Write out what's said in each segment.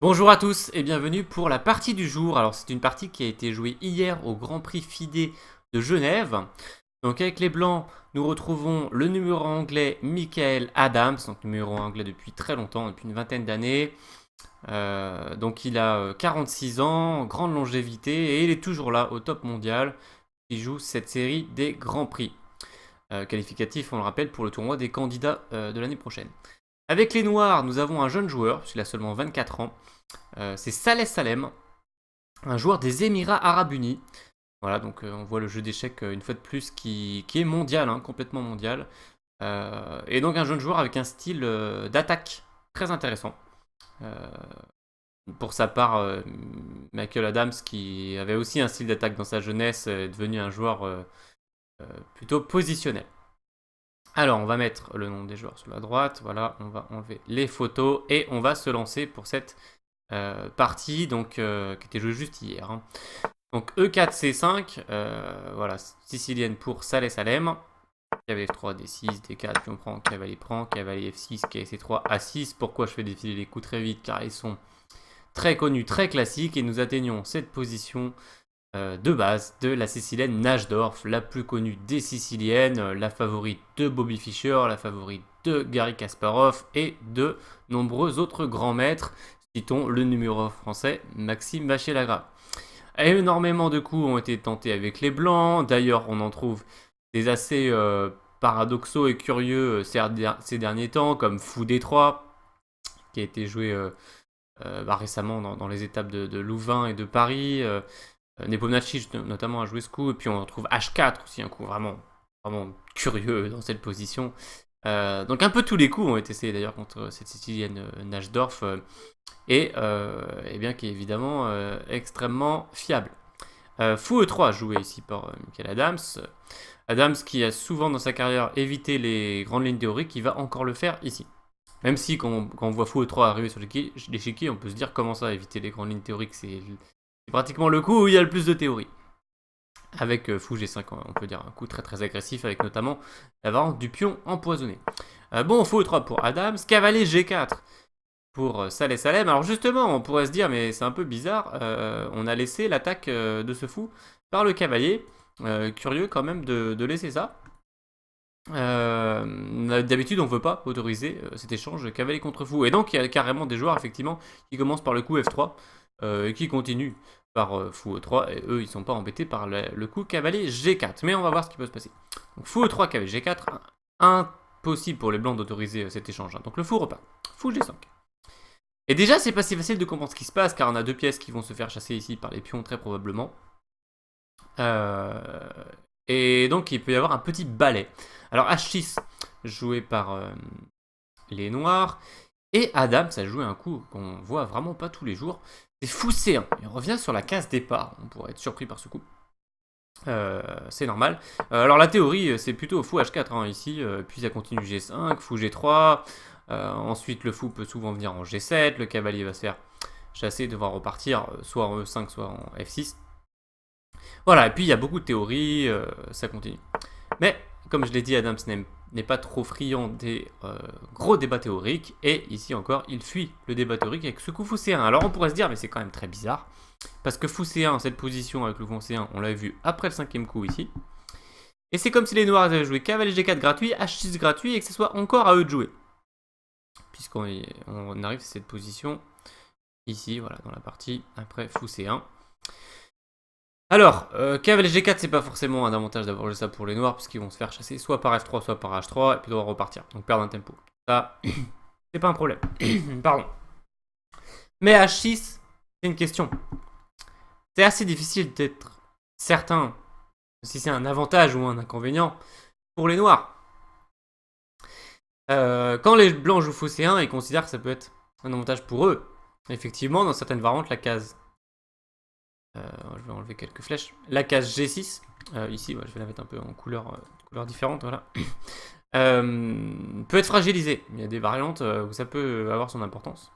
Bonjour à tous et bienvenue pour la partie du jour. Alors c'est une partie qui a été jouée hier au Grand Prix FIDE de Genève. Donc avec les blancs, nous retrouvons le numéro anglais Michael Adams, donc numéro anglais depuis très longtemps, depuis une vingtaine d'années. Donc il a 46 ans, grande longévité et il est toujours là au top mondial. Il joue cette série des Grands Prix. Qualificatif, on le rappelle, pour le tournoi des candidats de l'année prochaine. Avec les noirs, nous avons un jeune joueur, puisqu'il a seulement 24 ans. C'est Saleh Salem, un joueur des Émirats Arabes Unis. Voilà, donc on voit le jeu d'échecs une fois de plus qui est mondial, hein, complètement mondial. Et donc un jeune joueur avec un style d'attaque très intéressant. Pour sa part, Michael Adams, qui avait aussi un style d'attaque dans sa jeunesse, est devenu un joueur plutôt positionnel. Alors, on va mettre le nom des joueurs sur la droite. Voilà, on va enlever les photos et on va se lancer pour cette partie qui était jouée juste hier. Hein. Donc E4, C5, voilà, sicilienne pour Saleh Salem. Cavalier F3, D6, D4, puis on prend cavalier F6, C3, A6. Pourquoi je fais défiler les coups très vite? Car ils sont très connus, très classiques, et nous atteignons cette position de base de la Sicilienne Najdorf, la plus connue des Siciliennes, la favorite de Bobby Fischer, la favorite de Garry Kasparov et de nombreux autres grands maîtres. Citons le numéro français Maxime Vachier-Lagrave. Énormément de coups ont été tentés avec les blancs. D'ailleurs, on en trouve des assez paradoxaux et curieux ces derniers temps, comme Fou D3, qui a été joué récemment dans les étapes de Louvain et de Paris. Nepomniachtchi notamment a joué ce coup. Et puis on retrouve H4 aussi, un coup vraiment curieux dans cette position. Donc un peu tous les coups ont été essayés d'ailleurs contre cette Sicilienne Najdorf et bien qui est évidemment extrêmement fiable. Fou E3 joué ici par Michael Adams. Adams qui a souvent dans sa carrière évité les grandes lignes théoriques, il va encore le faire ici. Même si quand on voit Fou E3 arriver sur l'échiquier, on peut se dire comment ça éviter les grandes lignes théoriques, c'est pratiquement le coup où il y a le plus de théorie. Avec Fou G5, on peut dire un coup très agressif, avec notamment la variante du pion empoisonné. Bon, Fou E3 pour Adams, cavalier G4 pour Saleh Salem. Alors justement, on pourrait se dire, mais c'est un peu bizarre, on a laissé l'attaque de ce fou par le cavalier. Curieux quand même de laisser ça. D'habitude, on ne veut pas autoriser cet échange cavalier contre fou. Et donc, il y a carrément des joueurs, effectivement, qui commencent par le coup F3 et qui continuent par fou E3. Et eux, ils ne sont pas embêtés par le coup cavalier G4. Mais on va voir ce qui peut se passer. Donc, fou E3, cavalier G4. Impossible pour les blancs d'autoriser cet échange. Hein. Donc, le fou repart. Fou G5. Et déjà, c'est pas si facile de comprendre ce qui se passe, car on a deux pièces qui vont se faire chasser ici par les pions, très probablement. Et donc, il peut y avoir un petit balai. Alors, H6, joué par les noirs. Et Adams a joué un coup qu'on voit vraiment pas tous les jours. C'est fou C1. Il revient sur la case départ. On pourrait être surpris par ce coup. C'est normal. Alors, la théorie, c'est plutôt fou H4 hein, ici. Puis ça continue G5, fou G3. Ensuite, le fou peut souvent venir en G7. Le cavalier va se faire chasser, devoir repartir soit en E5, soit en F6. Voilà, et puis il y a beaucoup de théories, ça continue. Mais, comme je l'ai dit, Adams n'est pas trop friand des gros débats théoriques, et ici encore, il fuit le débat théorique avec ce coup fou C1. Alors on pourrait se dire, mais c'est quand même très bizarre, parce que fou C1, cette position avec le fou C1, on l'a vu après le cinquième coup ici. Et c'est comme si les noirs avaient joué cavalier G4 gratuit, H6 gratuit, et que ce soit encore à eux de jouer. Puisqu'on arrive à cette position ici, voilà, dans la partie après fou C1. Alors, cavalier G4, c'est pas forcément un avantage d'avoir joué ça pour les noirs, puisqu'ils vont se faire chasser soit par F3, soit par H3, et puis devoir repartir. Donc perdre un tempo. Ça, c'est pas un problème. Pardon. Mais H6, c'est une question. C'est assez difficile d'être certain si c'est un avantage ou un inconvénient pour les noirs. Quand les blancs jouent faux C1, ils considèrent que ça peut être un avantage pour eux. Effectivement, dans certaines variantes, la case... je vais enlever quelques flèches. La case G6, ici, je vais la mettre un peu en couleur différente, voilà. Peut être fragilisée. Il y a des variantes où ça peut avoir son importance.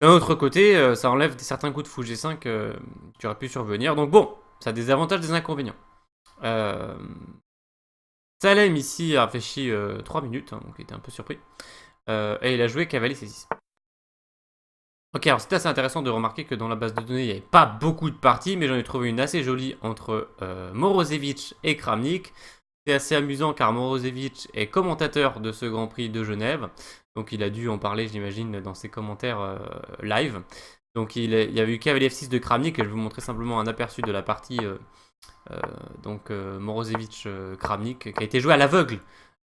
D'un autre côté, ça enlève certains coups de fou G5 qui auraient pu survenir. Donc bon, ça a des avantages, des inconvénients. Salem ici a réfléchi 3 minutes, hein, donc il était un peu surpris. Et il a joué cavalier C6. Ok, alors c'est assez intéressant de remarquer que dans la base de données, il n'y avait pas beaucoup de parties, mais j'en ai trouvé une assez jolie entre Morozevich et Kramnik. C'est assez amusant car Morozevich est commentateur de ce Grand Prix de Genève, donc il a dû en parler, j'imagine, dans ses commentaires live. Donc il y avait eu cavalier F6 de Kramnik, et je vais vous montrer simplement un aperçu de la partie Morozevich-Kramnik, qui a été jouée à l'aveugle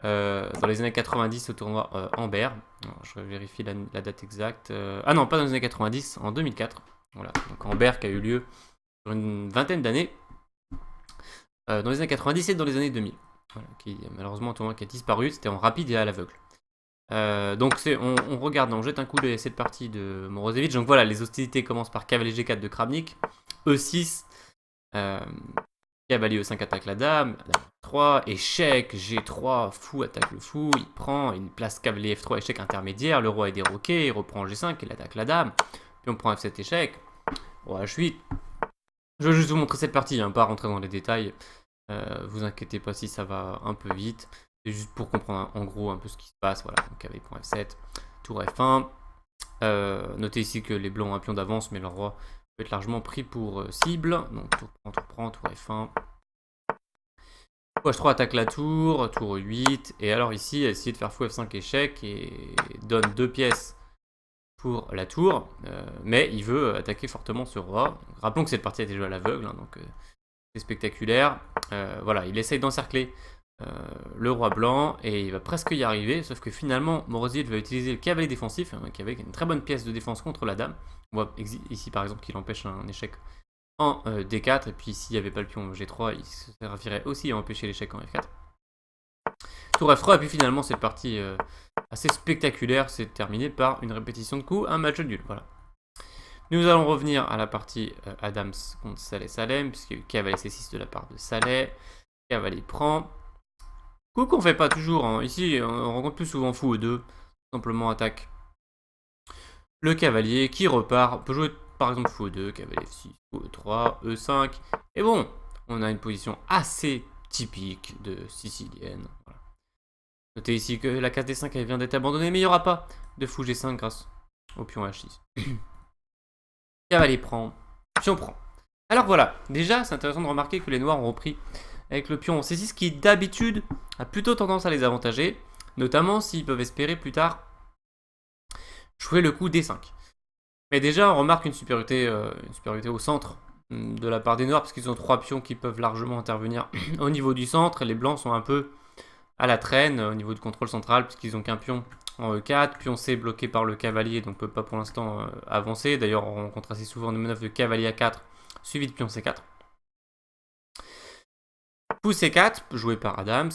dans les années 90 au tournoi Amber. Alors, je vérifie la date exacte. Ah non, pas dans les années 90, en 2004. Voilà, donc Amber qui a eu lieu sur une vingtaine d'années dans les années 90 et dans les années 2000. Voilà, qui malheureusement un tournoi qui a disparu, c'était en rapide et à l'aveugle. Donc on regarde, on jette un coup d'œil à cette partie de Morozevich. Donc voilà, les hostilités commencent par cavalier G4 de Kramnik, E6, cavalier E5 attaque la dame 3, échec, G3, fou attaque le fou, il prend, il place cavalier F3, échec intermédiaire, le roi est déroqué, il reprend G5, il attaque la dame, puis on prend F7 échec, roi H8. Je vais juste vous montrer cette partie, pas rentrer dans les détails, vous inquiétez pas si ça va un peu vite, c'est juste pour comprendre en gros un peu ce qui se passe, voilà, donc cavalier prend F7, tour F1, notez ici que les blancs ont un pion d'avance, mais leur roi peut être largement pris pour cible, donc tour prend, tour F1, H3 attaque la tour, tour 8, et alors ici, essayer de faire fou F5 échec, et donne 2 pièces pour la tour, mais il veut attaquer fortement ce roi. Donc, rappelons que cette partie a été jouée à l'aveugle, donc c'est spectaculaire. Voilà, il essaye d'encercler le roi blanc, et il va presque y arriver, sauf que finalement, Morozevich va utiliser le cavalier défensif, qui avait une très bonne pièce de défense contre la dame. On voit ici par exemple qu'il empêche un échec en D4, et puis s'il n'y avait pas le pion G3, il se servirait aussi à empêcher l'échec en F4. Tour F3, et puis finalement cette partie assez spectaculaire s'est terminée par une répétition de coups, un match nul, voilà. Nous allons revenir à la partie Adams contre Saleh-Salem, puisqu'il y a eu cavalier C6 de la part de Saleh, cavalier prend, coup qu'on ne fait pas toujours, ici on rencontre plus souvent fou E2, simplement attaque le cavalier qui repart, on peut jouer par exemple fou E2, cavalier F6, fou E3, E5, et bon, on a une position assez typique de sicilienne. Voilà. Notez ici que la case D5 elle vient d'être abandonnée, mais il n'y aura pas de fou G5 grâce au pion H6. Cavalier prend, pion prend. Alors voilà, déjà c'est intéressant de remarquer que les noirs ont repris avec le pion C6 qui d'habitude a plutôt tendance à les avantager, notamment s'ils peuvent espérer plus tard jouer le coup D5. Mais déjà, on remarque une supériorité au centre de la part des noirs, parce qu'ils ont 3 pions qui peuvent largement intervenir au niveau du centre. Les blancs sont un peu à la traîne au niveau du contrôle central, puisqu'ils n'ont qu'un pion en E4. Pion C bloqué par le cavalier, donc ne peut pas pour l'instant avancer. D'ailleurs, on rencontre assez souvent des manœuvres de cavalier A4, suivi de pion C4. Fou C4, joué par Adams.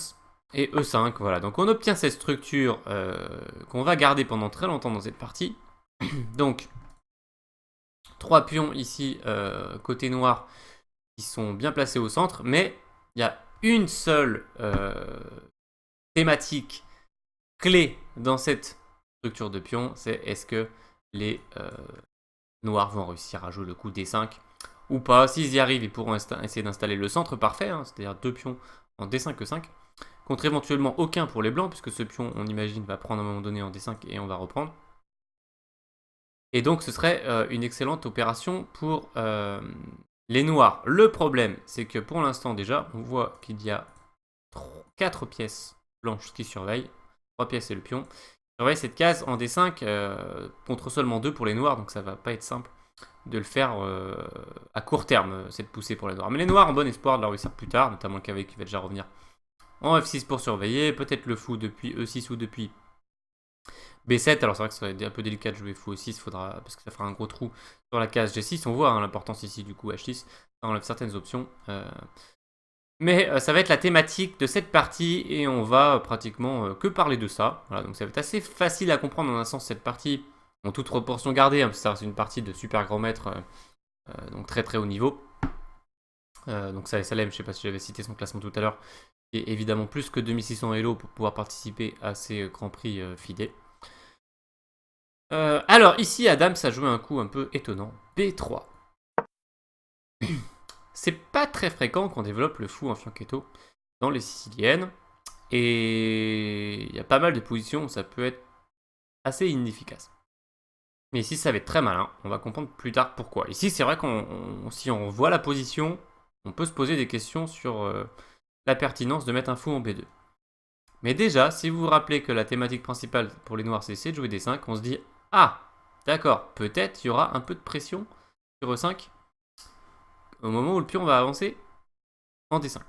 Et E5, voilà. Donc on obtient cette structure qu'on va garder pendant très longtemps dans cette partie. Donc 3 pions ici côté noir qui sont bien placés au centre, mais il y a une seule thématique clé dans cette structure de pions, c'est est-ce que les noirs vont réussir à jouer le coup D5 ou pas. S'ils y arrivent, ils pourront essayer d'installer le centre parfait, c'est-à-dire 2 pions en D5 E5, contre éventuellement aucun pour les blancs, puisque ce pion, on imagine, va prendre à un moment donné en D5 et on va reprendre. Et donc ce serait une excellente opération pour les noirs. Le problème, c'est que pour l'instant déjà, on voit qu'il y a 4 pièces blanches qui surveillent. 3 pièces et le pion. Surveille cette case en D5 contre seulement 2 pour les noirs, donc ça va pas être simple de le faire à court terme, cette poussée pour les noirs. Mais les noirs ont bon espoir de la réussir plus tard, notamment le cavalier qui va déjà revenir en F6 pour surveiller, peut-être le fou depuis E6 ou depuis B7, alors c'est vrai que ça va être un peu délicat de jouer fou E6, parce que ça fera un gros trou sur la case G6. On voit l'importance ici du coup H6, ça enlève certaines options. Mais ça va être la thématique de cette partie et on va pratiquement que parler de ça. Voilà, donc ça va être assez facile à comprendre en un sens cette partie, en toute proportion gardée, parce que ça reste une partie de super grand maître, donc très très haut niveau. Donc Saleh-Salem, je ne sais pas si j'avais cité son classement tout à l'heure, et évidemment plus que 2600 Elo pour pouvoir participer à ces grands prix FIDE. Alors ici Adams a joué un coup un peu étonnant, B3. C'est pas très fréquent qu'on développe le fou en fianchetto dans les siciliennes, et il y a pas mal de positions où ça peut être assez inefficace. Mais ici, ça va être très malin. On va comprendre plus tard pourquoi. Ici, c'est vrai si on voit la position, on peut se poser des questions sur la pertinence de mettre un fou en B2. Mais déjà, si vous vous rappelez que la thématique principale pour les noirs, c'est essayer de jouer D5, on se dit « Ah, d'accord, peut-être il y aura un peu de pression sur E5 au moment où le pion va avancer en D5. »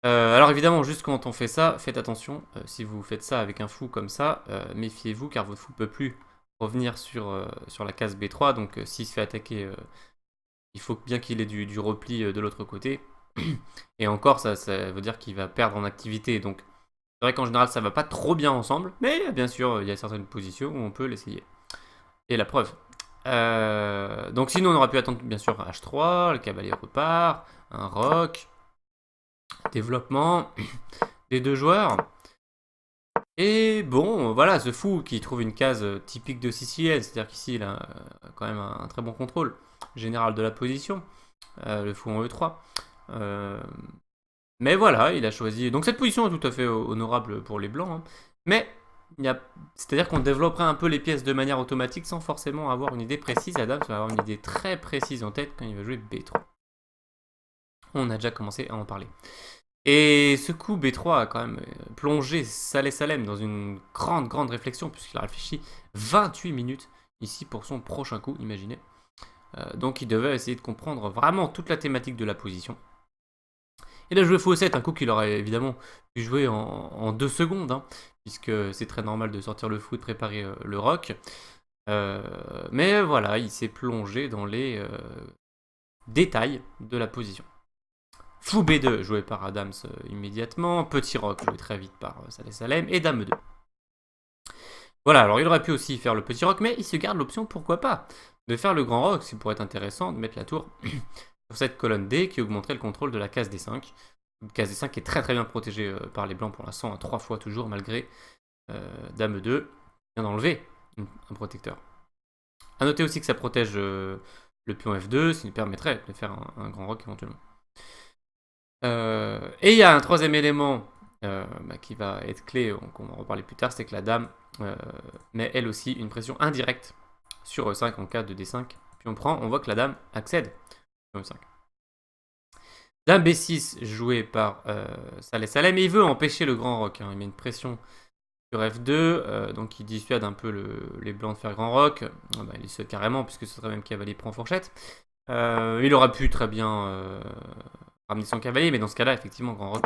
alors évidemment, juste quand on fait ça, faites attention. Si vous faites ça avec un fou comme ça, méfiez-vous car votre fou ne peut plus revenir sur la case B3. Donc s'il se fait attaquer, il faut bien qu'il ait du repli de l'autre côté. Et encore, ça veut dire qu'il va perdre en activité. Donc c'est vrai qu'en général, ça va pas trop bien ensemble. Mais bien sûr, il y a certaines positions où on peut l'essayer. Et la preuve. Donc sinon, on aurait pu attendre bien sûr H3, le cavalier repart, un roc, développement des deux joueurs. Et bon, voilà, ce fou qui trouve une case typique de sicilienne, c'est-à-dire qu'ici, il a quand même un très bon contrôle général de la position, le fou en E3. Mais voilà, il a choisi... Donc cette position est tout à fait honorable pour les blancs, hein. Mais, c'est-à-dire qu'on développerait un peu les pièces de manière automatique sans forcément avoir une idée précise. Adam va avoir une idée très précise en tête quand il va jouer B3. On a déjà commencé à en parler. Et ce coup B3 a quand même plongé Saleh Salem dans une grande réflexion, puisqu'il a réfléchi 28 minutes ici pour son prochain coup, imaginez. Donc il devait essayer de comprendre vraiment toute la thématique de la position. Il a joué fou 7, un coup qu'il aurait évidemment pu jouer en 2 secondes, hein, puisque c'est très normal de sortir le fou et de préparer le roc. Mais voilà, il s'est plongé dans les détails de la position. Fou B2 joué par Adams immédiatement, petit roc joué très vite par Saleh Salem et Dame 2. Voilà, alors il aurait pu aussi faire le petit roc, mais il se garde l'option, pourquoi pas, de faire le grand roc, c'est pour être intéressant de mettre la tour sur cette colonne D qui augmenterait le contrôle de la case D5. Une case D5 qui est très bien protégée par les blancs pour l'instant, à 3 fois toujours, malgré Dame 2 vient d'enlever un protecteur. A noter aussi que ça protège le pion F2, ce qui nous permettrait de faire un grand roc éventuellement. Et il y a un troisième élément qui va être clé, qu'on va en reparler plus tard, c'est que la dame met elle aussi une pression indirecte sur E5 en cas de D5. Puis on voit que la dame accède sur E5. Dame B6 jouée par Saleh Salem, et il veut empêcher le grand roc, hein. Il met une pression sur F2, donc il dissuade un peu les blancs de faire grand roc. Il dissuade carrément, puisque ce serait même cavalier prend fourchette. Il aurait pu très bien ramener son cavalier, mais dans ce cas-là, effectivement, grand roc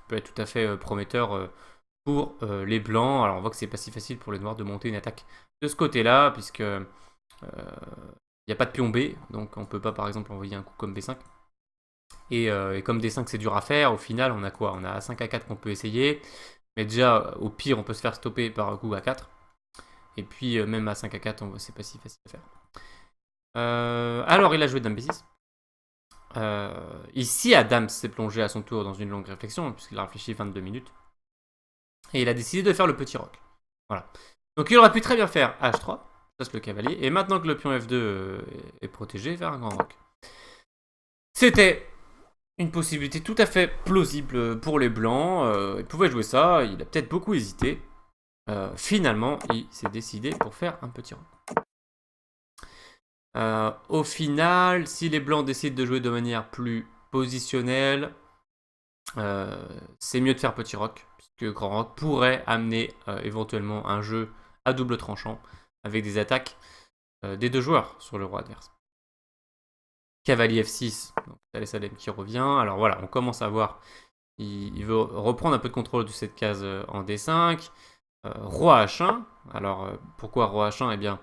peut être tout à fait prometteur pour les blancs. Alors on voit que c'est pas si facile pour les noirs de monter une attaque de ce côté-là, puisque il n'y a pas de pion B, donc on peut pas par exemple envoyer un coup comme B5. Et comme D5 c'est dur à faire, au final on a quoi? On a A5 A4 qu'on peut essayer, mais déjà au pire on peut se faire stopper par un coup A4. Et puis même A5 A4 c'est pas si facile à faire. Alors il a joué Dame B6. Ici, Adams s'est plongé à son tour dans une longue réflexion, puisqu'il a réfléchi 22 minutes. Et il a décidé de faire le petit roc. Voilà. Donc il aurait pu très bien faire H3, ça c'est le cavalier, et maintenant que le pion F2 est protégé, faire un grand roc. C'était une possibilité tout à fait plausible pour les blancs. Il pouvait jouer ça, il a peut-être beaucoup hésité. Finalement, il s'est décidé pour faire un petit roc. Au final, si les blancs décident de jouer de manière plus positionnelle, c'est mieux de faire petit roc, puisque grand roc pourrait amener éventuellement un jeu à double tranchant, avec des attaques des deux joueurs sur le roi adverse. Cavalier F6, donc Saleh Salem qui revient. Alors voilà, on commence à voir, il veut reprendre un peu de contrôle de cette case en D5. Roi H1, alors pourquoi Roi H1? Eh bien,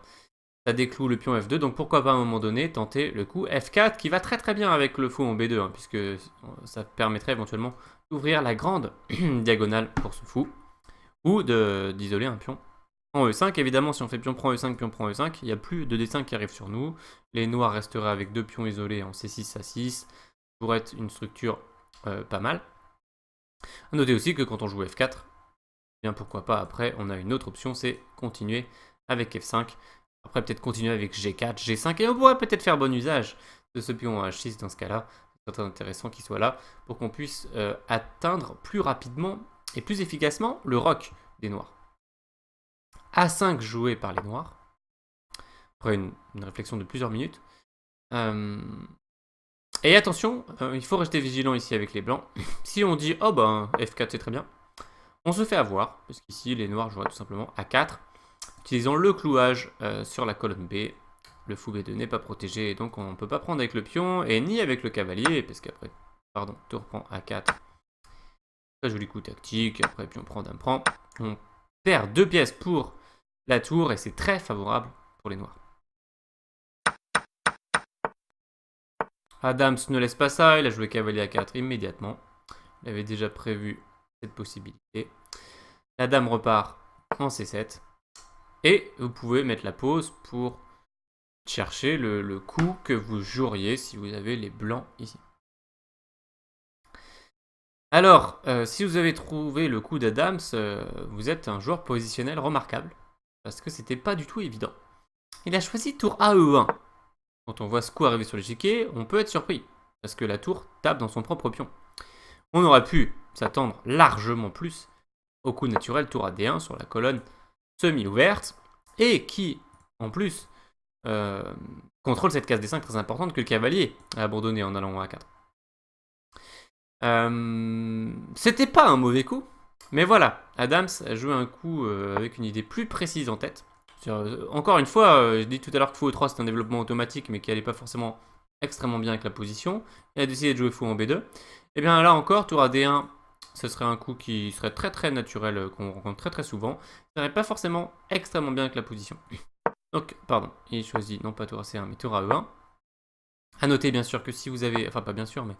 ça décloue le pion F2, donc pourquoi pas à un moment donné tenter le coup F4 qui va très bien avec le fou en B2, hein, puisque ça permettrait éventuellement d'ouvrir la grande diagonale pour ce fou, ou d'isoler un pion en E5. Évidemment, si on fait pion prend E5, pion prend E5, il n'y a plus de D5 qui arrive sur nous. Les noirs resteraient avec deux pions isolés en C6, A6, pour être une structure pas mal. A noter aussi que quand on joue F4, eh bien pourquoi pas après, on a une autre option, c'est continuer avec F5. Après, peut-être continuer avec G4, G5, et on pourrait peut-être faire bon usage de ce pion H6 dans ce cas-là. C'est très intéressant qu'il soit là pour qu'on puisse atteindre plus rapidement et plus efficacement le roc des noirs. A5 joué par les noirs. Après une réflexion de plusieurs minutes. Et attention, il faut rester vigilant ici avec les blancs. Si on dit, oh ben F4 c'est très bien, on se fait avoir, parce qu'ici les noirs joueraient tout simplement A4, utilisant le clouage sur la colonne B. Le fou B2 n'est pas protégé, donc on ne peut pas prendre avec le pion, et ni avec le cavalier, parce qu'après, pardon, tour prend A4. Très joli coup tactique, après pion prend, dame prend. On perd 2 pièces pour la tour, et c'est très favorable pour les noirs. Adams ne laisse pas ça, il a joué cavalier A4 immédiatement. Il avait déjà prévu cette possibilité. La dame repart en C7. Et vous pouvez mettre la pause pour chercher le coup que vous joueriez si vous avez les blancs ici. Alors, si vous avez trouvé le coup d'Adams, vous êtes un joueur positionnel remarquable. Parce que c'était pas du tout évident. Il a choisi tour AE1. Quand on voit ce coup arriver sur l'échiquier, on peut être surpris. Parce que la tour tape dans son propre pion. On aurait pu s'attendre largement plus au coup naturel tour AD1 sur la colonne semi-ouverte. Et qui, en plus, contrôle cette case D5 très importante que le cavalier a abandonné en allant à A4. C'était pas un mauvais coup, mais voilà, Adams a joué un coup avec une idée plus précise en tête. Encore une fois, je dis tout à l'heure que fou E3 c'est un développement automatique, mais qui allait pas forcément extrêmement bien avec la position. Il a décidé de jouer fou en B2. Et bien là encore, tour AD1, ce serait un coup qui serait très très naturel, qu'on rencontre très très souvent. Ça n'irait pas forcément extrêmement bien avec la position. Donc, pardon, il choisit non pas tour AC1, mais tour AE1. A noter bien sûr que si vous avez, enfin pas bien sûr, mais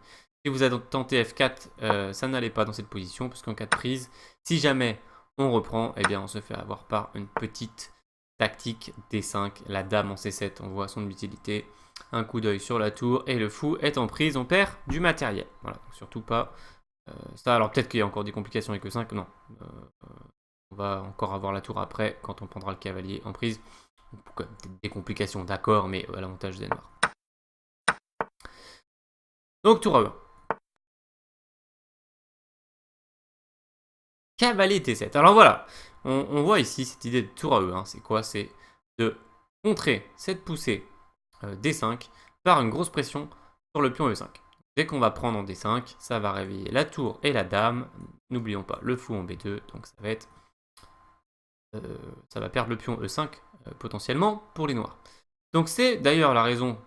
si vous avez tenté F4, ça n'allait pas dans cette position, parce qu'en cas de prise, si jamais on reprend, eh bien on se fait avoir par une petite tactique D5, la dame en C7, on voit son utilité, un coup d'œil sur la tour, et le fou est en prise, on perd du matériel. Voilà, donc surtout pas ça. Alors peut-être qu'il y a encore des complications avec E5, non. On va encore avoir la tour après, quand on prendra le cavalier en prise. Des complications, d'accord, mais à l'avantage des noirs. Donc tour A1. Cavalier T7. Alors voilà, on voit ici cette idée de tour AE1. C'est quoi? C'est de contrer cette poussée D5 par une grosse pression sur le pion E5. Dès qu'on va prendre en D5, ça va réveiller la tour et la dame. N'oublions pas le fou en B2, donc ça va être... ça va perdre le pion E5 potentiellement pour les noirs. Donc c'est d'ailleurs la raison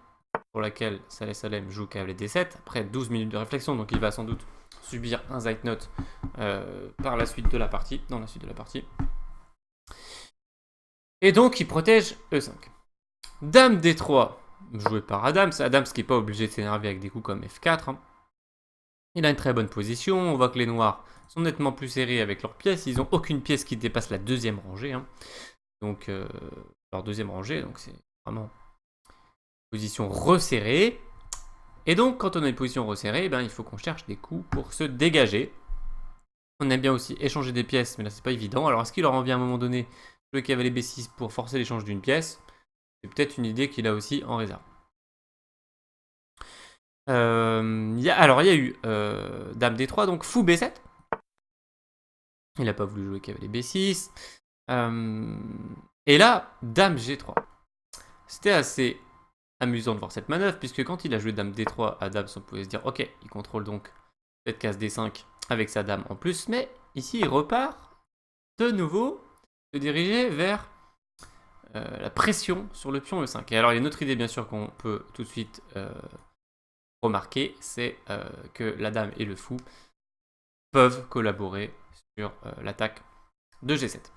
pour laquelle Saleh Salem joue cavalier D7 après 12 minutes de réflexion, donc il va sans doute subir un Zeitnote par la suite de la partie, dans la suite de la partie. Et donc il protège E5. Dame D3, joué par Adams. Adams qui n'est pas obligé de s'énerver avec des coups comme F4. Hein. Il a une très bonne position, on voit que les noirs sont nettement plus serrés avec leurs pièces, ils n'ont aucune pièce qui dépasse la deuxième rangée. Hein. Donc leur deuxième rangée, donc c'est vraiment position resserrée. Et donc, quand on a une position resserrée, ben, il faut qu'on cherche des coups pour se dégager. On aime bien aussi échanger des pièces, mais là, c'est pas évident. Alors, est-ce qu'il aura envie à un moment donné jouer cavalier B6 pour forcer l'échange d'une pièce? C'est peut-être une idée qu'il a aussi en réserve. Il y a eu Dame D3, donc fou B7. Il n'a pas voulu jouer cavalier B6. Et là, Dame G3. C'était assez amusant de voir cette manœuvre, puisque quand il a joué Dame D3 à Dame, on pouvait se dire, ok, il contrôle donc cette case D5 avec sa dame en plus, mais ici il repart de nouveau se diriger vers la pression sur le pion E5. Et alors il y a une autre idée bien sûr qu'on peut tout de suite remarquer, c'est que la dame et le fou peuvent collaborer sur l'attaque de G7.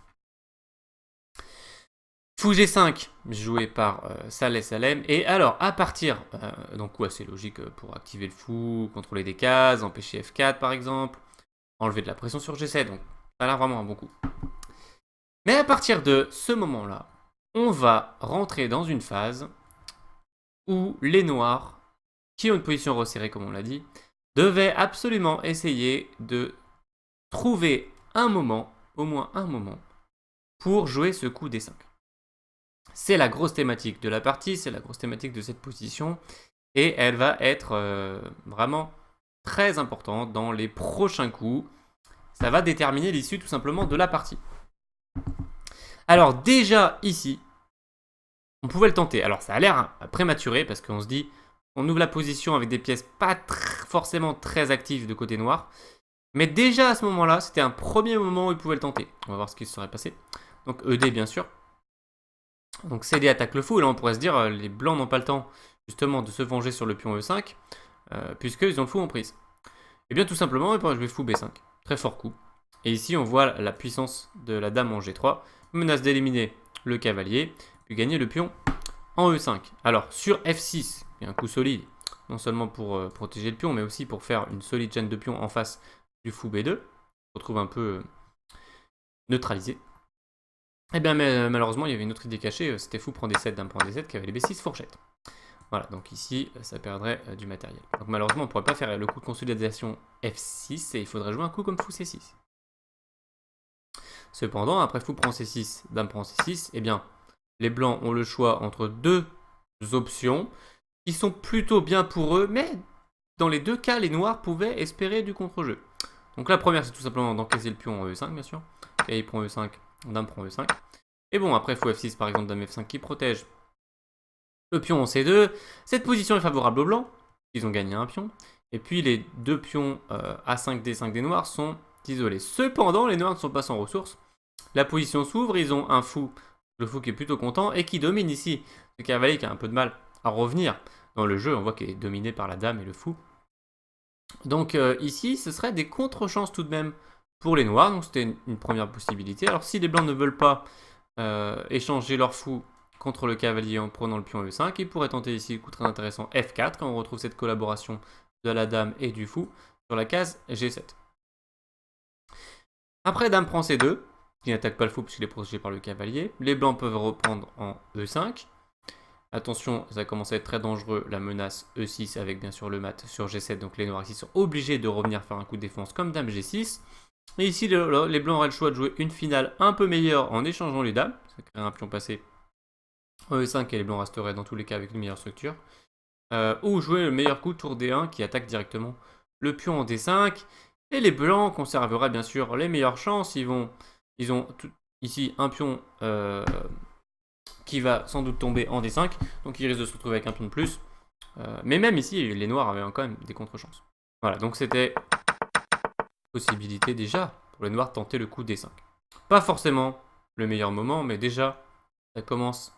Fou G5, joué par Saleh Salem. Et alors, à partir, donc coup assez logique pour activer le fou, contrôler des cases, empêcher F4 par exemple, enlever de la pression sur G7, donc ça a l'air vraiment un bon coup. Mais à partir de ce moment-là, on va rentrer dans une phase où les noirs, qui ont une position resserrée comme on l'a dit, devaient absolument essayer de trouver un moment, au moins un moment, pour jouer ce coup D5. C'est la grosse thématique de la partie, c'est la grosse thématique de cette position, et elle va être vraiment très importante dans les prochains coups. Ça va déterminer l'issue tout simplement de la partie. Alors déjà ici, on pouvait le tenter. Alors ça a l'air prématuré parce qu'on se dit, on ouvre la position avec des pièces pas forcément très actives de côté noir. Mais déjà à ce moment-là, c'était un premier moment où il pouvait le tenter. On va voir ce qui se serait passé. Donc ED bien sûr. Donc CD attaque le fou. Et là on pourrait se dire, les blancs n'ont pas le temps justement de se venger sur le pion E5. Puisqu'ils ont le fou en prise. Et bien tout simplement, il pourrait jouer fou B5. Très fort coup. Et ici on voit la puissance de la dame en G3. Menace d'éliminer le cavalier. Puis gagner le pion en E5. Alors sur F6, il y a un coup solide. Non seulement pour protéger le pion, mais aussi pour faire une solide chaîne de pions en face du fou B2. On se retrouve un peu neutralisé. Et bien malheureusement, il y avait une autre idée cachée. C'était fou prend D7, dame prend D7, cavalier B6, fourchette. Voilà, donc ici, ça perdrait du matériel. Donc malheureusement, on ne pourrait pas faire le coup de consolidation F6 et il faudrait jouer un coup comme fou C6. Cependant, après fou prend C6, dame prend C6, eh bien, les blancs ont le choix entre deux options qui sont plutôt bien pour eux, mais dans les deux cas, les noirs pouvaient espérer du contre-jeu. Donc la première, c'est tout simplement d'encaisser le pion en E5, bien sûr. Cavalier prend E5, dame prend E5. Et bon, après fou F6, par exemple, dame F5 qui protège le pion en C2. Cette position est favorable aux blancs, ils ont gagné un pion. Et puis les deux pions A5, D5 des noirs sont isolés. Cependant, les noirs ne sont pas sans ressources. La position s'ouvre, ils ont un fou, le fou qui est plutôt content et qui domine ici. Le cavalier qui a un peu de mal à revenir dans le jeu, on voit qu'il est dominé par la dame et le fou. Donc ici, ce serait des contre-chances tout de même pour les noirs, donc c'était une première possibilité. Alors si les blancs ne veulent pas échanger leur fou contre le cavalier en prenant le pion E5, ils pourraient tenter ici le coup très intéressant F4, quand on retrouve cette collaboration de la dame et du fou sur la case G7. Après dame prend C2, qui n'attaque pas le fou puisqu'il est protégé par le cavalier. Les blancs peuvent reprendre en E5. Attention, ça commence à être très dangereux, la menace E6 avec bien sûr le mat sur G7. Donc les noirs ici sont obligés de revenir faire un coup de défense comme dame G6. Et ici, les blancs auraient le choix de jouer une finale un peu meilleure en échangeant les dames. Ça crée un pion passé en E5 et les blancs resteraient dans tous les cas avec une meilleure structure. Ou jouer le meilleur coup tour D1 qui attaque directement le pion en D5. Et les blancs conserveraient bien sûr les meilleures chances. Ils ont ici un pion qui va sans doute tomber en D5. Donc ils risquent de se retrouver avec un pion de plus. Mais même ici, les noirs avaient quand même des contre-chances. Voilà, donc c'était possibilité déjà pour les noirs de tenter le coup D5. Pas forcément le meilleur moment, mais déjà, ça commence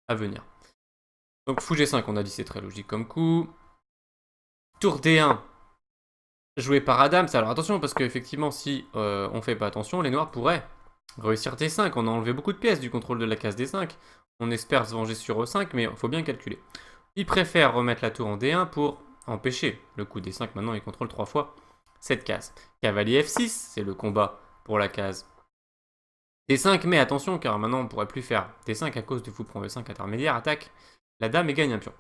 à venir. Donc fou G5, on a dit c'est très logique comme coup. Tour D1, joué par Adams. Alors attention, parce qu'effectivement, si on fait pas attention, les noirs pourraient réussir D5. On a enlevé beaucoup de pièces du contrôle de la case D5. On espère se venger sur E5, mais il faut bien calculer. Ils préfèrent remettre la tour en D1 pour empêcher le coup D5. Maintenant, ils contrôlent 3 fois cette case. Cavalier F6, c'est le combat pour la case D5, mais attention, car maintenant on ne pourrait plus faire D5 à cause du fou prend E5 intermédiaire, attaque la dame et gagne un pion.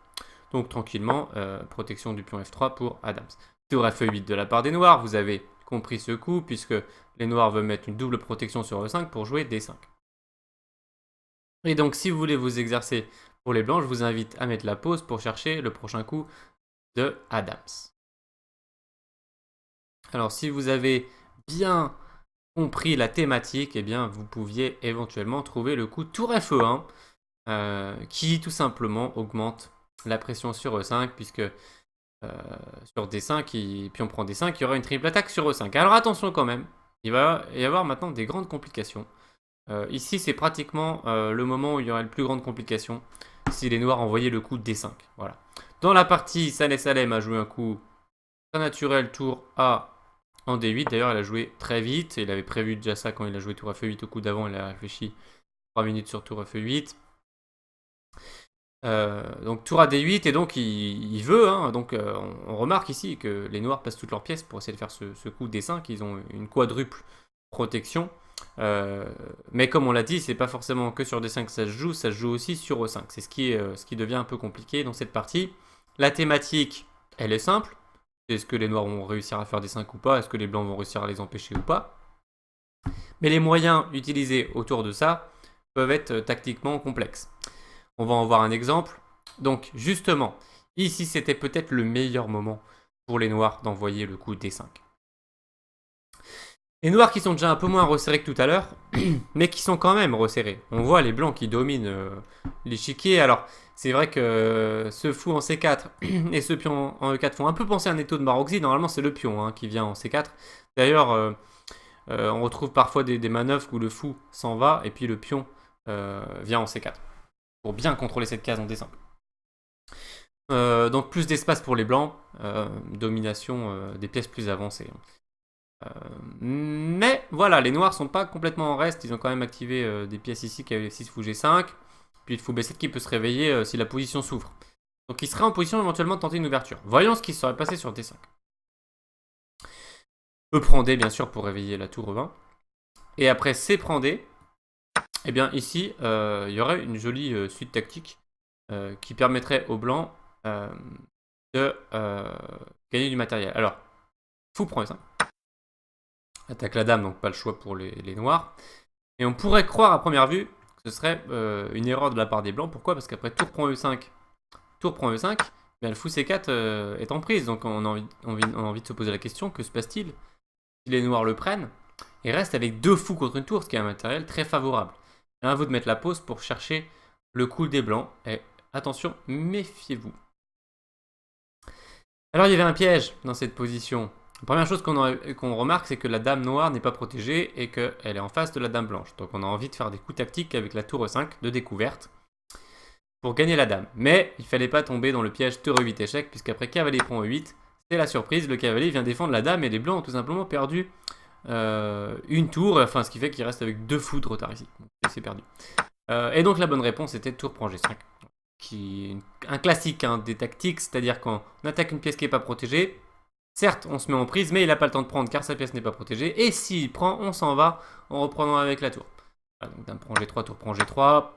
Donc tranquillement, protection du pion F3 pour Adams. Tour F8 de la part des noirs, vous avez compris ce coup, puisque les noirs veulent mettre une double protection sur E5 pour jouer D5. Et donc si vous voulez vous exercer pour les blancs, je vous invite à mettre la pause pour chercher le prochain coup de Adams. Alors si vous avez bien compris la thématique, eh bien vous pouviez éventuellement trouver le coup tour Fe1 qui tout simplement augmente la pression sur E5 puisque sur D5, puis on prend D5, il y aura une triple attaque sur E5. Alors attention quand même, il va y avoir maintenant des grandes complications. Ici c'est pratiquement le moment où il y aurait les plus grandes complications si les noirs envoyaient le coup D5. Voilà. Dans la partie, Saleh Salem a joué un coup très naturel tour A en D8, d'ailleurs, elle a joué très vite. Il avait prévu déjà ça quand il a joué tour Fe8 au coup d'avant. Il a réfléchi 3 minutes sur tour Fe8. Donc tour à D8 et donc il veut. Hein, donc on remarque ici que les noirs passent toutes leurs pièces pour essayer de faire ce coup D5. Ils ont une quadruple protection. Mais comme on l'a dit, c'est pas forcément que sur D5 que ça se joue aussi sur E5. C'est ce qui devient un peu compliqué dans cette partie. La thématique, elle est simple. Est-ce que les noirs vont réussir à faire des 5 ou pas? Est-ce que les blancs vont réussir à les empêcher ou pas? Mais les moyens utilisés autour de ça peuvent être tactiquement complexes. On va en voir un exemple. Donc justement, ici c'était peut-être le meilleur moment pour les noirs d'envoyer le coup D5. Les noirs qui sont déjà un peu moins resserrés que tout à l'heure, mais qui sont quand même resserrés. On voit les blancs qui dominent l'échiquier. Alors, c'est vrai que ce fou en C4 et ce pion en E4 font un peu penser à un étau de Maroxy. Normalement, c'est le pion qui vient en C4. D'ailleurs, on retrouve parfois des manœuvres où le fou s'en va et puis le pion vient en C4. Pour bien contrôler cette case en dessin. Donc plus d'espace pour les blancs, domination des pièces plus avancées. Mais voilà, les noirs sont pas complètement en reste, ils ont quand même activé des pièces ici qui avaient F6 fou G5, puis le fou B7 qui peut se réveiller si la position s'ouvre. Donc il serait en position éventuellement de tenter une ouverture. Voyons ce qui serait passé sur D5. E prend D bien sûr pour réveiller la tour 20. Et après C prend D, et bien ici il y aurait une jolie suite tactique qui permettrait aux blancs de gagner du matériel. Alors, fou prend E5. Attaque la dame, donc pas le choix pour les noirs. Et on pourrait croire à première vue que ce serait une erreur de la part des blancs. Pourquoi? Parce qu'après tour prend E5, tour prend E5, bien, le fou C4 est en prise. Donc on a envie de se poser la question, que se passe-t-il si les noirs le prennent et restent avec deux fous contre une tour, ce qui est un matériel très favorable. Et à vous de mettre la pause pour chercher le coup des blancs. Et attention, méfiez-vous. Alors il y avait un piège dans cette position. La première chose qu'on remarque, c'est que la dame noire n'est pas protégée et qu'elle est en face de la dame blanche. Donc on a envie de faire des coups tactiques avec la tour E5 de découverte pour gagner la dame. Mais il ne fallait pas tomber dans le piège tour E8 échec, puisqu'après cavalier prend E8, c'est la surprise, le cavalier vient défendre la dame et les blancs ont tout simplement perdu une tour, enfin ce qui fait qu'il reste avec deux fous de retard ici. C'est perdu. Et donc la bonne réponse était tour prend G5. Qui est un classique des tactiques, c'est-à-dire quand on attaque une pièce qui n'est pas protégée, certes, on se met en prise, mais il n'a pas le temps de prendre car sa pièce n'est pas protégée. Et s'il prend, on s'en va en reprenant avec la tour. Voilà, donc dame prend G3, tour prend G3,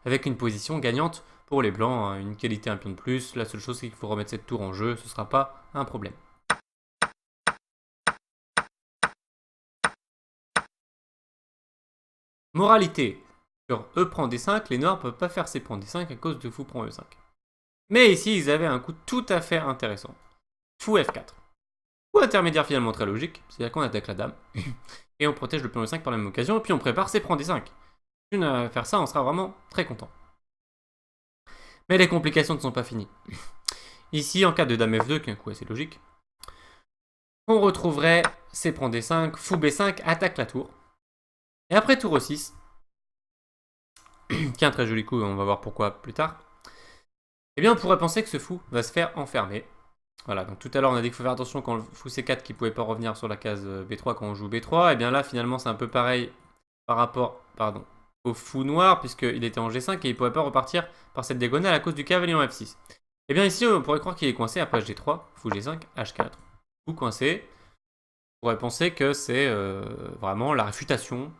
avec une position gagnante pour les blancs, une qualité un pion de plus. La seule chose, c'est qu'il faut remettre cette tour en jeu, ce ne sera pas un problème. Moralité, sur E prend D5, les noirs ne peuvent pas faire C prend D5 à cause de fou prend E5. Mais ici, ils avaient un coup tout à fait intéressant. Fou F4. Ou intermédiaire finalement très logique, c'est-à-dire qu'on attaque la dame, et on protège le pion E5 par la même occasion, et puis on prépare C prend D5. Si on a à faire ça, on sera vraiment très content. Mais les complications ne sont pas finies. Ici, en cas de dame F2, qui est un coup assez logique, on retrouverait C prend D5, fou B5, attaque la tour. Et après tour E6, qui est un très joli coup, on va voir pourquoi plus tard, eh bien on pourrait penser que ce fou va se faire enfermer. Voilà, donc tout à l'heure on a dit qu'il faut faire attention quand le fou C4 qui ne pouvait pas revenir sur la case B3 quand on joue B3, et bien là finalement c'est un peu pareil par rapport au fou noir, puisqu'il était en G5 et il ne pouvait pas repartir par cette diagonale à cause du cavalier en F6. Et bien ici on pourrait croire qu'il est coincé après G3, fou G5, H4. Fou coincé, on pourrait penser que c'est vraiment la réfutation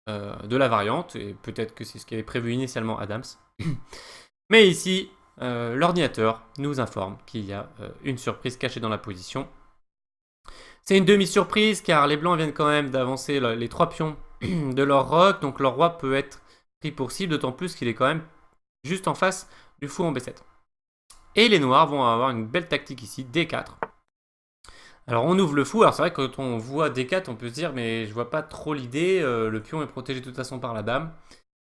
de la variante, et peut-être que c'est ce qu'avait prévu initialement Adams. Mais ici, l'ordinateur nous informe qu'il y a une surprise cachée dans la position. C'est une demi-surprise car les blancs viennent quand même d'avancer les trois pions de leur roc, donc leur roi peut être pris pour cible, d'autant plus qu'il est quand même juste en face du fou en B7. Et les noirs vont avoir une belle tactique ici, D4. Alors on ouvre le fou, alors c'est vrai que quand on voit D4, on peut se dire mais je vois pas trop l'idée, le pion est protégé de toute façon par la dame.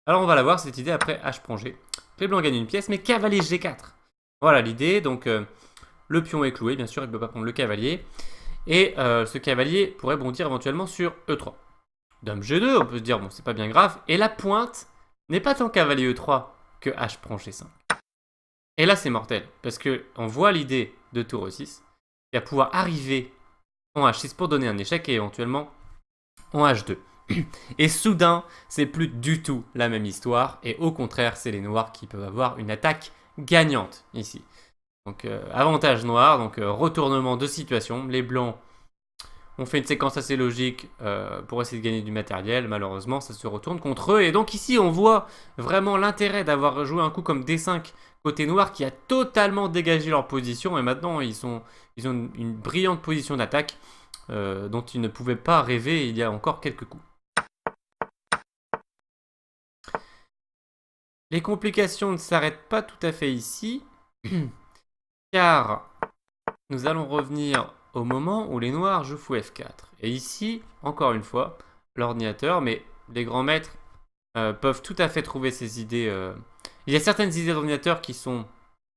Alors on va la voir cette idée après H prend G. Les blancs gagnent une pièce, mais cavalier G4. Voilà l'idée, donc le pion est cloué, bien sûr, il ne peut pas prendre le cavalier. Et ce cavalier pourrait bondir éventuellement sur E3. Dame G2, on peut se dire, bon, c'est pas bien grave. Et la pointe n'est pas tant cavalier E3 que H prend G5. Et là, c'est mortel, parce qu'on voit l'idée de tour E6, qui va pouvoir arriver en H6 pour donner un échec et éventuellement en H2. Et soudain, c'est plus du tout la même histoire, et au contraire, c'est les noirs qui peuvent avoir une attaque gagnante ici. Donc avantage noir, donc retournement de situation. Les blancs ont fait une séquence assez logique pour essayer de gagner du matériel. Malheureusement, ça se retourne contre eux. Et donc ici, on voit vraiment l'intérêt d'avoir joué un coup comme D5 côté noir qui a totalement dégagé leur position. Et maintenant, ils ont une brillante position d'attaque dont ils ne pouvaient pas rêver il y a encore quelques coups. Les complications ne s'arrêtent pas tout à fait ici, car nous allons revenir au moment où les noirs jouent fou F4. Et ici, encore une fois, l'ordinateur, mais les grands maîtres peuvent tout à fait trouver ces idées. Il y a certaines idées d'ordinateur qui sont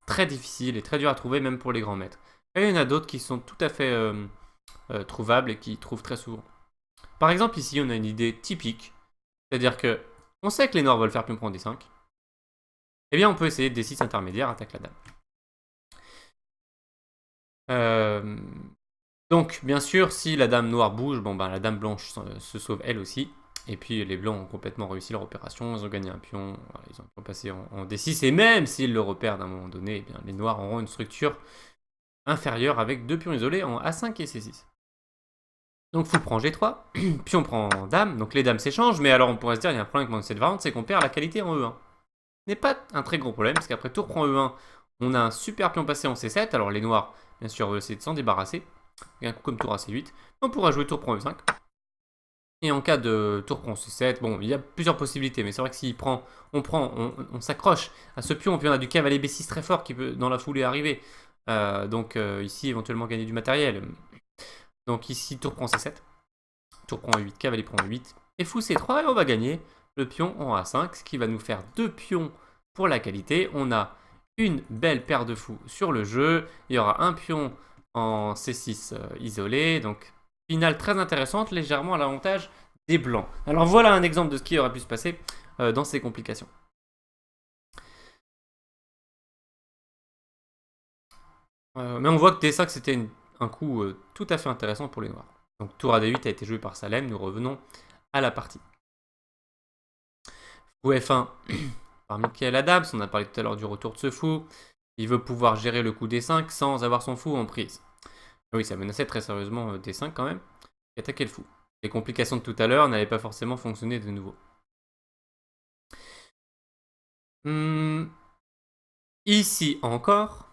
très difficiles et très dures à trouver, même pour les grands maîtres. Et il y en a d'autres qui sont tout à fait trouvables et qui trouvent très souvent. Par exemple, ici, on a une idée typique. C'est-à-dire que on sait que les noirs veulent faire pion prend D5. Eh bien, on peut essayer D6 intermédiaire, attaque la dame. Donc, bien sûr, si la dame noire bouge, bon, ben, la dame blanche se sauve elle aussi. Et puis, les blancs ont complètement réussi leur opération. Ils ont gagné un pion. Voilà, ils ont passé en D6. Et même s'ils le repèrent d'un moment donné, eh bien, les noirs auront une structure inférieure avec 2 pions isolés en A5 et C6. Donc, fou prend G3. Pion prend dame. Donc, les dames s'échangent. Mais alors, on pourrait se dire, il y a un problème avec cette variante, c'est qu'on perd la qualité en E1. Ce n'est pas un très gros problème, parce qu'après tour prend E1, on a un super pion passé en C7. Alors, les noirs, bien sûr, veulent essayer de s'en débarrasser. Et un coup comme tour à C8. On pourra jouer tour prend E5. Et en cas de tour prend C7, bon, il y a plusieurs possibilités. Mais c'est vrai que s'il prend, on s'accroche à ce pion. Puis on a du cavalier B6 très fort qui peut dans la foulée arriver. Donc ici, éventuellement gagner du matériel. Donc ici, tour prend C7. Tour prend E8, cavalier prend E8. Et fou C3, et on va gagner le pion en A5. Ce qui va nous faire 2 pions pour la qualité. On a une belle paire de fous sur le jeu. Il y aura un pion en C6 isolé, donc finale très intéressante, légèrement à l'avantage des blancs. Alors voilà un exemple de ce qui aurait pu se passer dans ces complications. Mais on voit que D5 c'était un coup tout à fait intéressant pour les noirs. Donc tour à D8 a été joué par Salem, nous revenons à la partie. Fou F1 par Michael Adams, on a parlé tout à l'heure du retour de ce fou. Il veut pouvoir gérer le coup D5 sans avoir son fou en prise. Oui, ça menaçait très sérieusement D5 quand même. Et attaquer le fou. Les complications de tout à l'heure n'avaient pas forcément fonctionné de nouveau. Ici encore,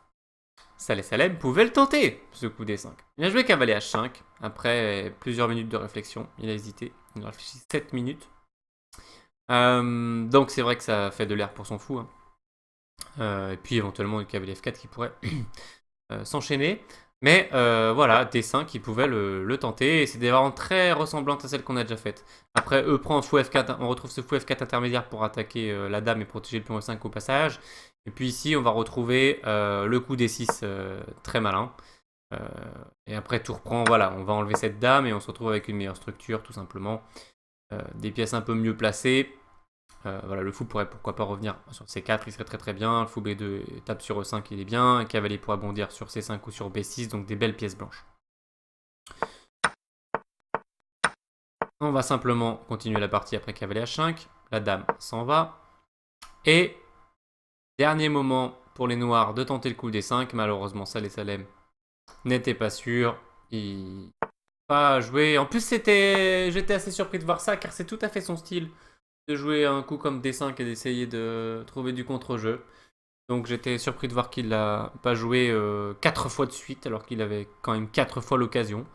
Saleh Salem pouvait le tenter, ce coup D5. Il a joué cavalier H5. Après plusieurs minutes de réflexion, il a hésité. Il a réfléchi 7 minutes. Donc c'est vrai que ça fait de l'air pour son fou. Hein. Et puis éventuellement le cavalier F4 qui pourrait s'enchaîner. Mais voilà, D5, ils pouvaient le tenter. Et c'est des variantes très ressemblantes à celles qu'on a déjà faites. Après, E prend fou F4. On retrouve ce fou F4 intermédiaire pour attaquer la dame et protéger le pion E5 au passage. Et puis ici, on va retrouver le coup D6 très malin. Et après, tour prend, voilà, on va enlever cette dame et on se retrouve avec une meilleure structure, tout simplement. Des pièces un peu mieux placées. Voilà, le fou pourrait pourquoi pas revenir sur C4, il serait très très bien. Le fou B2 tape sur E5, il est bien. Un cavalier pourra bondir sur C5 ou sur B6, donc des belles pièces blanches. On va simplement continuer la partie après cavalier H5. La dame s'en va. Et dernier moment pour les noirs de tenter le coup D5. Malheureusement, Saleh Salem n'était pas sûr. Il n'a pas joué. En plus, j'étais assez surpris de voir ça car c'est tout à fait son style de jouer un coup comme D5 et d'essayer de trouver du contre-jeu. Donc j'étais surpris de voir qu'il n'a pas joué 4 fois de suite alors qu'il avait quand même 4 fois l'occasion.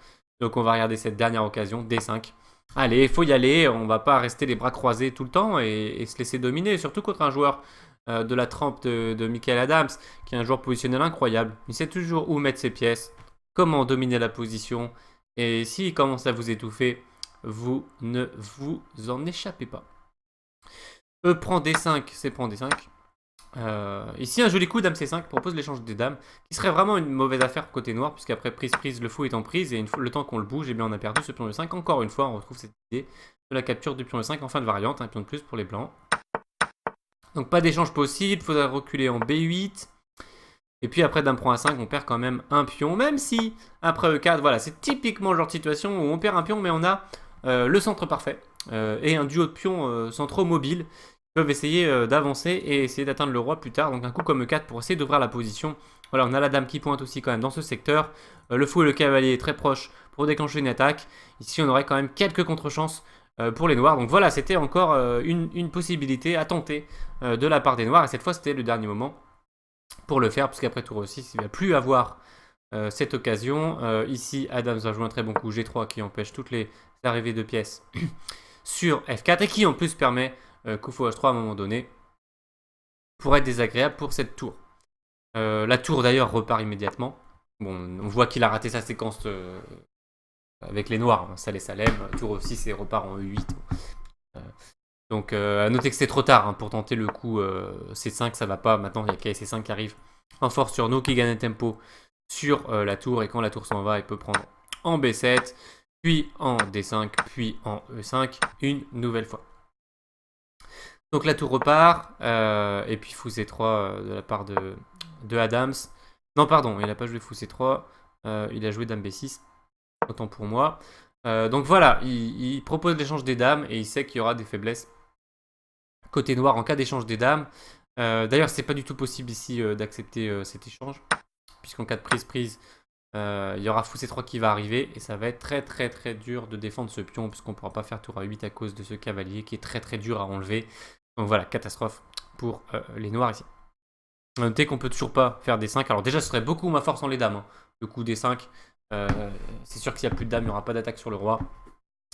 Donc on va regarder cette dernière occasion, D5. Allez, il faut y aller, on va pas rester les bras croisés tout le temps et se laisser dominer, surtout contre un joueur de la trempe de Michael Adams, qui est un joueur positionnel incroyable. Il sait toujours où mettre ses pièces, comment dominer la position, et s'il commence à vous étouffer, vous ne vous en échappez pas. E prend D5, c'est prend D5. Ici, un joli coup, dame C5 propose l'échange des dames, qui serait vraiment une mauvaise affaire côté noir, puisqu'après prise, le fou est en prise, et le temps qu'on le bouge, eh bien, on a perdu ce pion E5. Encore une fois, on retrouve cette idée de la capture du pion E5 en fin de variante, un pion de plus pour les blancs. Donc pas d'échange possible, il faudra reculer en B8. Et puis après dame prend A5, on perd quand même un pion, même si après E4, voilà, c'est typiquement le genre de situation où on perd un pion, mais on a le centre parfait, et un duo de pions centraux mobiles peuvent essayer d'avancer et essayer d'atteindre le roi plus tard. Donc un coup comme E4 pour essayer d'ouvrir la position. Voilà, on a la dame qui pointe aussi quand même dans ce secteur. Le fou et le cavalier très proches pour déclencher une attaque. Ici, on aurait quand même quelques contre-chances pour les noirs. Donc voilà, c'était encore une possibilité à tenter de la part des noirs. Et cette fois, c'était le dernier moment pour le faire, puisqu'après tour 6, il ne va plus avoir cette occasion. Ici, Adams va jouer un très bon coup G3 qui empêche toutes les arrivées de pièces sur F4 et qui en plus permet coup fou H3 à un moment donné pour être désagréable pour cette tour. La tour d'ailleurs repart immédiatement. Bon, on voit qu'il a raté sa séquence avec les noirs, hein, Salé Salem, tour 6 et repart en E8. Donc à noter que c'est trop tard hein, pour tenter le coup C5, ça va pas. Maintenant il y a KC5 qui arrive en force sur nous, qui gagne un tempo sur la tour, et quand la tour s'en va, il peut prendre en B7, puis en D5, puis en E5, une nouvelle fois. Donc la tour repart, et puis fou C3 de la part de Adams. Non pardon, il n'a pas joué fou C3, il a joué dame B6, autant pour moi. Donc voilà, il propose l'échange des dames, et il sait qu'il y aura des faiblesses côté noir en cas d'échange des dames. D'ailleurs, c'est pas du tout possible ici d'accepter cet échange, puisqu'en cas de prise, il y aura fou C3 qui va arriver, et ça va être très dur de défendre ce pion, puisqu'on ne pourra pas faire tour A8 à cause de ce cavalier qui est très dur à enlever. Donc voilà, catastrophe pour les noirs ici. Notez qu'on peut toujours pas faire D5. Alors déjà, ce serait beaucoup moins fort sans les dames. Hein. Le coup D5, c'est sûr que s'il n'y a plus de dames, il n'y aura pas d'attaque sur le roi.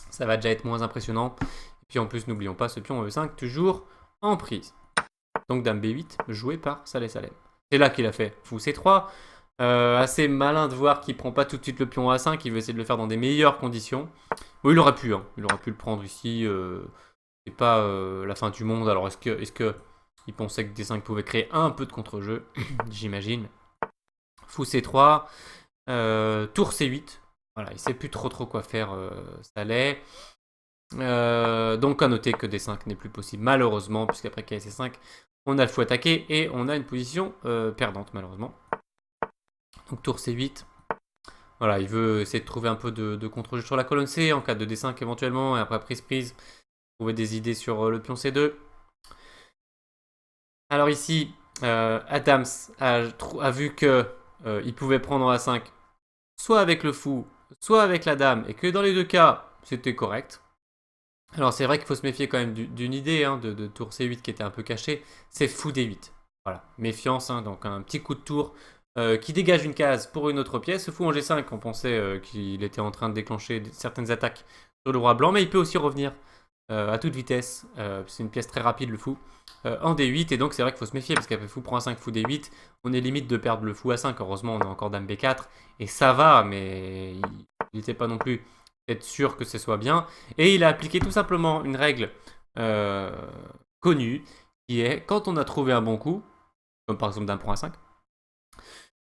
Ça va déjà être moins impressionnant. Et puis en plus, n'oublions pas ce pion E5, toujours en prise. Donc dame B8, joué par Salé Salem. C'est là qu'il a fait fou C3. Assez malin de voir qu'il prend pas tout de suite le pion A5. Il veut essayer de le faire dans des meilleures conditions. Bon, il aurait pu. Hein. Il aurait pu le prendre ici. C'est pas la fin du monde. Alors est-ce que il pensait que D5 pouvait créer un peu de contre-jeu? J'imagine. Fou C3. Tour C8. Voilà, il sait plus trop quoi faire, Salé. Donc à noter que D5 n'est plus possible malheureusement, puisqu'après KC5 on a le fou attaqué et on a une position perdante malheureusement. Donc tour C8. Voilà, il veut essayer de trouver un peu de contre-jeu sur la colonne C en cas de D5 éventuellement, et après prise, trouver des idées sur le pion C2. Alors ici, Adams a vu que il pouvait prendre A5 soit avec le fou, soit avec la dame, et que dans les deux cas, c'était correct. Alors c'est vrai qu'il faut se méfier quand même d'une idée hein, de tour C8 qui était un peu cachée, c'est fou D8. Voilà, méfiance, hein, donc un petit coup de tour qui dégage une case pour une autre pièce. Ce fou en G5, on pensait qu'il était en train de déclencher certaines attaques sur le roi blanc, mais il peut aussi revenir à toute vitesse. C'est une pièce très rapide le fou. En D8, et donc c'est vrai qu'il faut se méfier parce qu'après fou prend A5, fou D8, on est limite de perdre le fou A5. Heureusement, on a encore dame B4 et ça va, mais il n'était pas non plus être sûr que ce soit bien. Et il a appliqué tout simplement une règle connue qui est quand on a trouvé un bon coup, comme par exemple dame prend A5,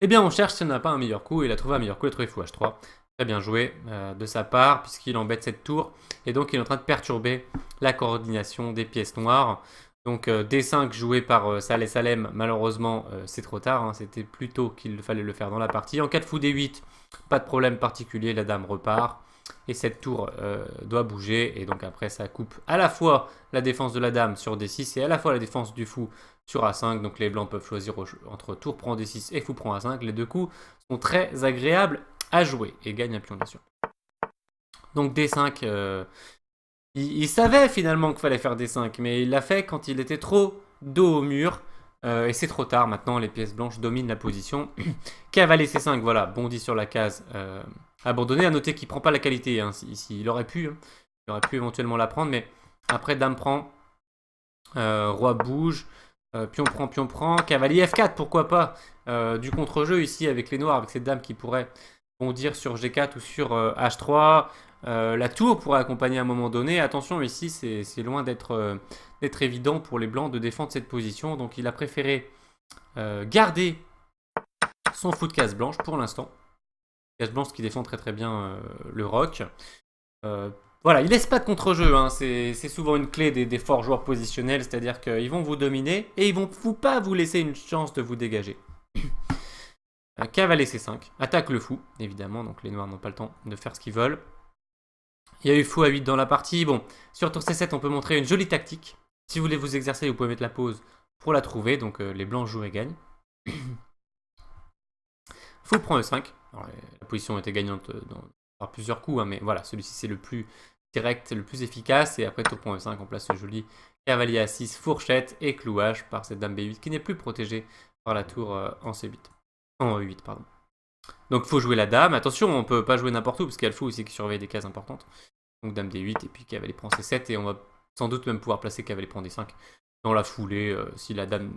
eh bien on cherche si on n'a pas un meilleur coup. Il a trouvé un meilleur coup, il a trouvé fou H3. Très bien joué de sa part, puisqu'il embête cette tour. Et donc il est en train de perturber la coordination des pièces noires. Donc D5 joué par Salé Salem, malheureusement c'est trop tard. Hein. C'était plus tôt qu'il fallait le faire dans la partie. En cas de fou D8, pas de problème particulier, la dame repart. Et cette tour doit bouger. Et donc après ça coupe à la fois la défense de la dame sur D6 et à la fois la défense du fou sur A5. Donc les blancs peuvent choisir entre tour prend D6 et fou prend A5. Les deux coups sont très agréables à jouer et gagne un pion bien sûr. Donc D5, il savait finalement qu'il fallait faire D5, mais il l'a fait quand il était trop dos au mur. Et c'est trop tard, maintenant les pièces blanches dominent la position. Cavalier C5, voilà, bondit sur la case abandonnée. À noter qu'il ne prend pas la qualité hein, ici. Il aurait pu éventuellement la prendre, mais après dame prend, roi bouge, pion prend, cavalier F4, pourquoi pas. Du contre-jeu ici avec les noirs, avec cette dame qui pourrait bondir sur G4 ou sur H3. La tour pourrait accompagner à un moment donné. Attention, ici, c'est loin d'être évident pour les blancs de défendre cette position. Donc, il a préféré garder son fou de case blanche pour l'instant. Case blanche qui défend très bien le roc. Voilà, il laisse pas de contre-jeu. Hein. C'est souvent une clé des forts joueurs positionnels. C'est-à-dire qu'ils vont vous dominer et ils vont pas vous laisser une chance de vous dégager. Cavalier C5. Attaque le fou, évidemment. Donc, les noirs n'ont pas le temps de faire ce qu'ils veulent. Il y a eu fou A8 dans la partie. Bon, sur tour C7, on peut montrer une jolie tactique. Si vous voulez vous exercer, vous pouvez mettre la pause pour la trouver. Donc les blancs jouent et gagnent. Fou prend E5. Alors, la position était gagnante par plusieurs coups, hein, mais voilà, celui-ci c'est le plus direct, le plus efficace. Et après tour prend E5, on place ce joli cavalier A6, fourchette et clouage par cette dame B8 qui n'est plus protégée par la tour en C8. En E8, pardon. Donc il faut jouer la dame. Attention, on ne peut pas jouer n'importe où parce qu'il y a le fou aussi qui surveille des cases importantes. Donc dame D8 et puis cavalier prend C7 et on va sans doute même pouvoir placer cavalier prend D5 dans la foulée si la dame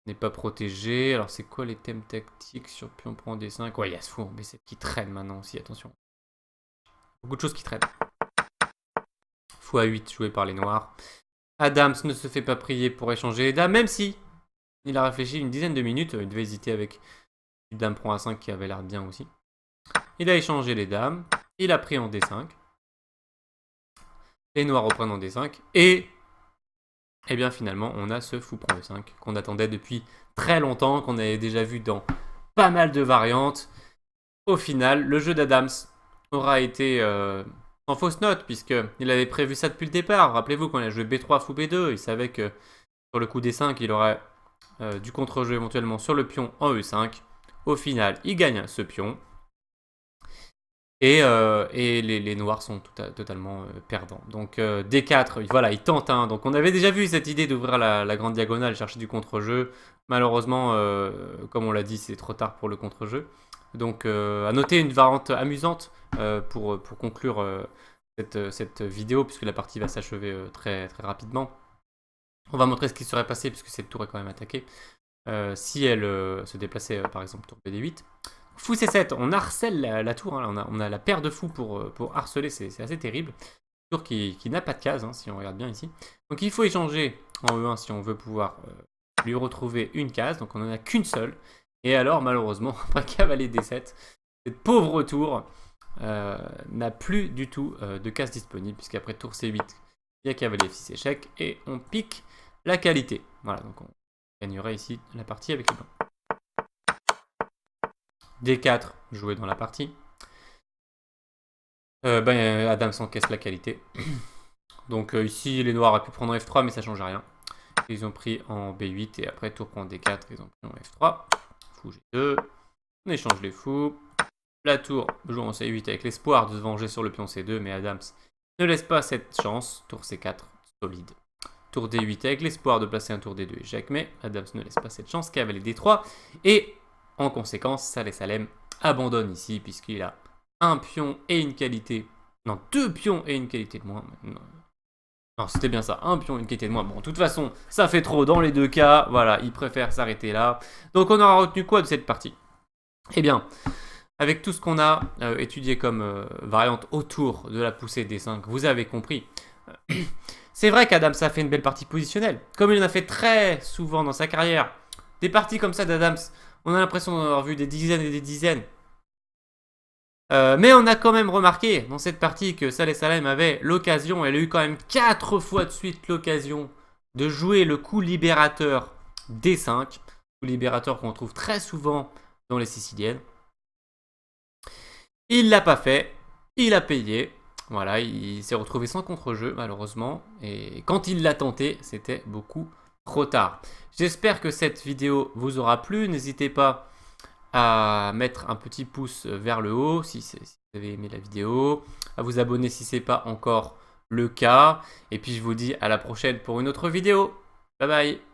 n'est pas protégé. Alors, c'est quoi les thèmes tactiques sur pion prend D5? Ouais, il y a ce fou en B7 qui traîne maintenant aussi, attention. Beaucoup de choses qui traînent. Fou A8 joué par les noirs. Adams ne se fait pas prier pour échanger les dames, même si il a réfléchi une dizaine de minutes. Il devait hésiter avec une dame prend A5 qui avait l'air bien aussi. Il a échangé les dames. Il a pris en D5. Les noirs reprennent en D5. Et bien finalement, on a ce fou prend E5 qu'on attendait depuis très longtemps, qu'on avait déjà vu dans pas mal de variantes. Au final, le jeu d'Adams aura été en fausse note, puisqu'il avait prévu ça depuis le départ. Rappelez-vous, quand il a joué B3 fou B2, il savait que sur le coup D5, il aurait du contre-jeu éventuellement sur le pion en E5. Au final, il gagne ce pion. Et les noirs sont totalement perdants. Donc D4, voilà, il tente. Hein. Donc on avait déjà vu cette idée d'ouvrir la grande diagonale et chercher du contre-jeu. Malheureusement, comme on l'a dit, c'est trop tard pour le contre-jeu. Donc à noter une variante amusante pour conclure cette vidéo, puisque la partie va s'achever très, très rapidement. On va montrer ce qui serait passé, puisque cette tour est quand même attaquée. Si elle se déplaçait, par exemple, tour BD8. Fou C7, on harcèle la tour, hein. On a la paire de fous pour harceler, c'est assez terrible. Tour qui n'a pas de case, hein, si on regarde bien ici. Donc il faut échanger en E1 si on veut pouvoir lui retrouver une case, donc on n'en a qu'une seule. Et alors malheureusement, après cavalier D7, cette pauvre tour n'a plus du tout de case disponible, puisqu'après tour C8, il y a cavalier F6 échec, et on pique la qualité. Voilà, donc on gagnerait ici la partie avec le blanc. D4 joué dans la partie. Adams encaisse la qualité. Donc ici, les noirs auraient pu prendre F3, mais ça ne change rien. Ils ont pris en B8 et après tour prend D4, ils ont pris en F3. Fou G2. On échange les fous. La tour joue en C8 avec l'espoir de se venger sur le pion C2, mais Adams ne laisse pas cette chance. Tour C4, solide. Tour D8 avec l'espoir de placer un tour D2 échec, mais Adams ne laisse pas cette chance. Cavalier D3 et en conséquence, Saleh Salem abandonne ici puisqu'il a un pion et une qualité. Non, deux pions et une qualité de moins. Non, c'était bien ça, un pion et une qualité de moins. Bon, de toute façon, ça fait trop dans les deux cas. Voilà, il préfère s'arrêter là. Donc on aura retenu quoi de cette partie? Eh bien, avec tout ce qu'on a étudié comme variante autour de la poussée D5, vous avez compris. C'est vrai qu'Adams a fait une belle partie positionnelle. Comme il en a fait très souvent dans sa carrière. Des parties comme ça d'Adams, on a l'impression d'en avoir vu des dizaines et des dizaines. Mais on a quand même remarqué dans cette partie que Saleh Salem avait l'occasion, elle a eu quand même 4 fois de suite l'occasion de jouer le coup libérateur D5. Coup libérateur qu'on trouve très souvent dans les Siciliennes. Il l'a pas fait, il a payé. Voilà, il s'est retrouvé sans contre-jeu malheureusement. Et quand il l'a tenté, c'était beaucoup trop tard. J'espère que cette vidéo vous aura plu. N'hésitez pas à mettre un petit pouce vers le haut si vous avez aimé la vidéo, à vous abonner si ce n'est pas encore le cas. Et puis je vous dis à la prochaine pour une autre vidéo. Bye bye.